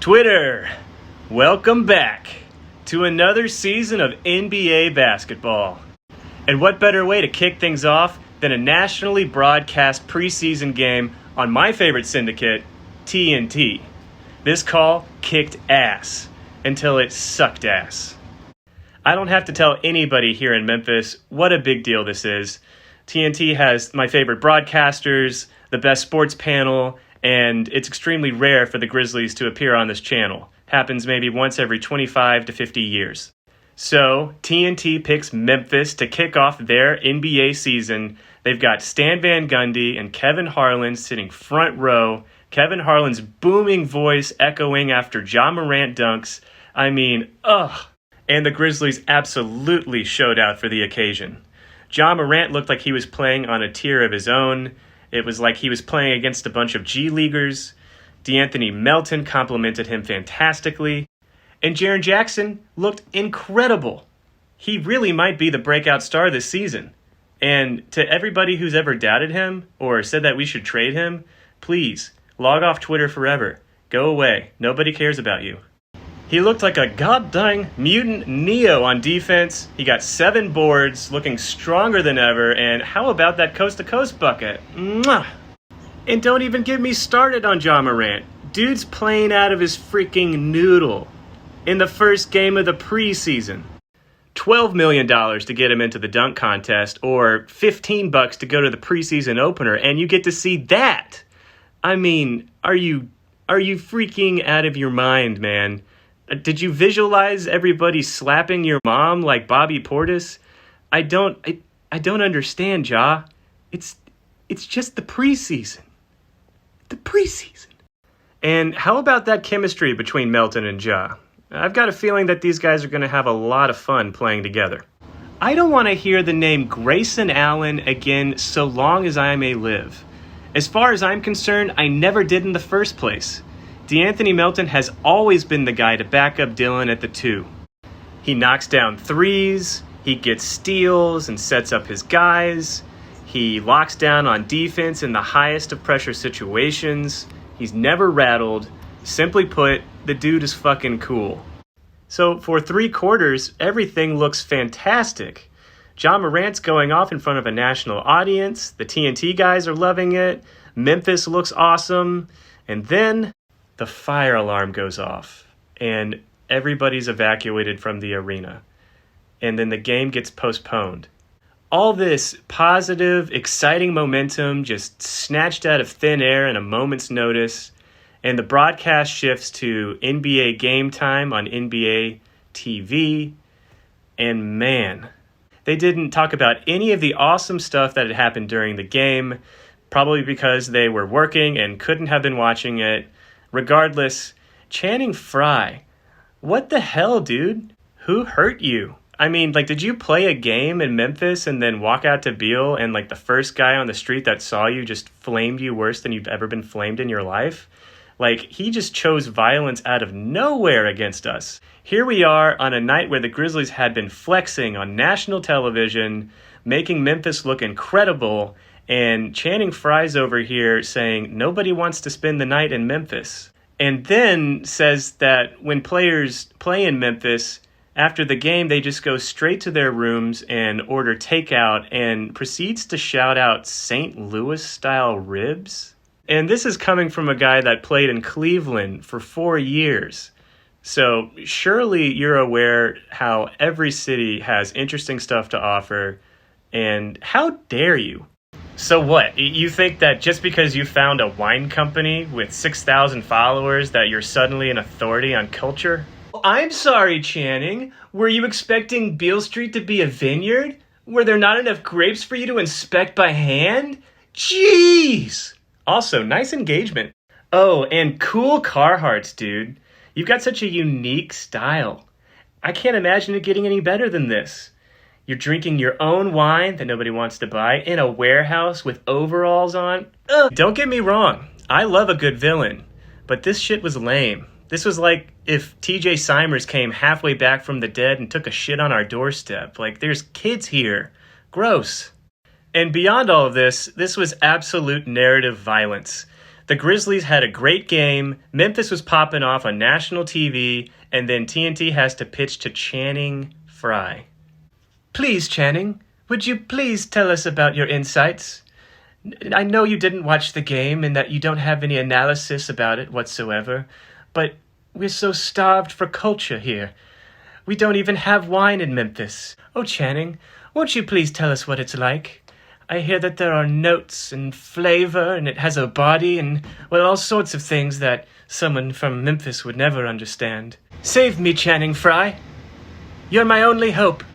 Twitter, welcome back to another season of NBA basketball. And what better way to kick things off than a nationally broadcast preseason game on my favorite syndicate, TNT. This call kicked ass until it sucked ass. I don't have to tell anybody here in Memphis what a big deal this is. TNT has my favorite broadcasters, the best sports panel, and it's extremely rare for the Grizzlies to appear on this channel. Happens maybe once every 25 to 50 years. So, TNT picks Memphis to kick off their NBA season. They've got Stan Van Gundy and Kevin Harlan sitting front row. Kevin Harlan's booming voice echoing after Ja Morant dunks. I mean, ugh. And the Grizzlies absolutely showed out for the occasion. Ja Morant looked like he was playing on a tier of his own. It was like he was playing against a bunch of G-Leaguers. De'Anthony Melton complimented him fantastically. And Jaren Jackson looked incredible. He really might be the breakout star this season. And to everybody who's ever doubted him or said that we should trade him, please, log off Twitter forever. Go away. Nobody cares about you. He looked like a goddamn mutant Neo on defense. He got 7 boards, looking stronger than ever, and how about that coast-to-coast bucket? Mwah! And don't even get me started on Ja Morant. Dude's playing out of his freaking noodle in the first game of the preseason. $12 million to get him into the dunk contest, or $15 to go to the preseason opener, and you get to see that. I mean, are you freaking out of your mind, man? Did you visualize everybody slapping your mom like Bobby Portis? I don't understand, Ja. It's just the preseason. The preseason. And how about that chemistry between Melton and Ja? I've got a feeling that these guys are going to have a lot of fun playing together. I don't want to hear the name Grayson Allen again so long as I may live. As far as I'm concerned, I never did in the first place. De'Anthony Melton has always been the guy to back up Dillon at the 2. He knocks down threes, he gets steals and sets up his guys. He locks down on defense in the highest of pressure situations. He's never rattled. Simply put, the dude is fucking cool. So for 3 quarters, everything looks fantastic. Ja Morant's going off in front of a national audience. The TNT guys are loving it. Memphis looks awesome. And then the fire alarm goes off and everybody's evacuated from the arena. And then the game gets postponed. All this positive, exciting momentum just snatched out of thin air in a moment's notice. And the broadcast shifts to NBA Game Time on NBA TV. And man, they didn't talk about any of the awesome stuff that had happened during the game, probably because they were working and couldn't have been watching it. Regardless, Channing Frye, what the hell, dude? Who hurt you? I mean, did you play a game in Memphis and then walk out to Beale and, the first guy on the street that saw you just flamed you worse than you've ever been flamed in your life? He just chose violence out of nowhere against us. Here we are on a night where the Grizzlies had been flexing on national television, making Memphis look incredible, and Channing Frye's over here saying nobody wants to spend the night in Memphis. And then says that when players play in Memphis, after the game, they just go straight to their rooms and order takeout and proceeds to shout out St. Louis-style ribs. And this is coming from a guy that played in Cleveland for 4 years. So surely you're aware how every city has interesting stuff to offer. And how dare you? So what, you think that just because you found a wine company with 6,000 followers that you're suddenly an authority on culture? I'm sorry, Channing. Were you expecting Beale Street to be a vineyard? Were there not enough grapes for you to inspect by hand? Jeez! Also, nice engagement. Oh, and cool Carhartts, dude. You've got such a unique style. I can't imagine it getting any better than this. You're drinking your own wine that nobody wants to buy in a warehouse with overalls on. Ugh. Don't get me wrong. I love a good villain. But this shit was lame. This was like if TJ Simers came halfway back from the dead and took a shit on our doorstep. There's kids here. Gross. And beyond all of this, this was absolute narrative violence. The Grizzlies had a great game. Memphis was popping off on national TV, and then TNT has to pitch to Channing Frye. Please, Channing, would you please tell us about your insights? I know you didn't watch the game and that you don't have any analysis about it whatsoever, but we're so starved for culture here. We don't even have wine in Memphis. Oh, Channing, won't you please tell us what it's like? I hear that there are notes and flavor, and it has a body, and, well, all sorts of things that someone from Memphis would never understand. Save me, Channing Frye. You're my only hope.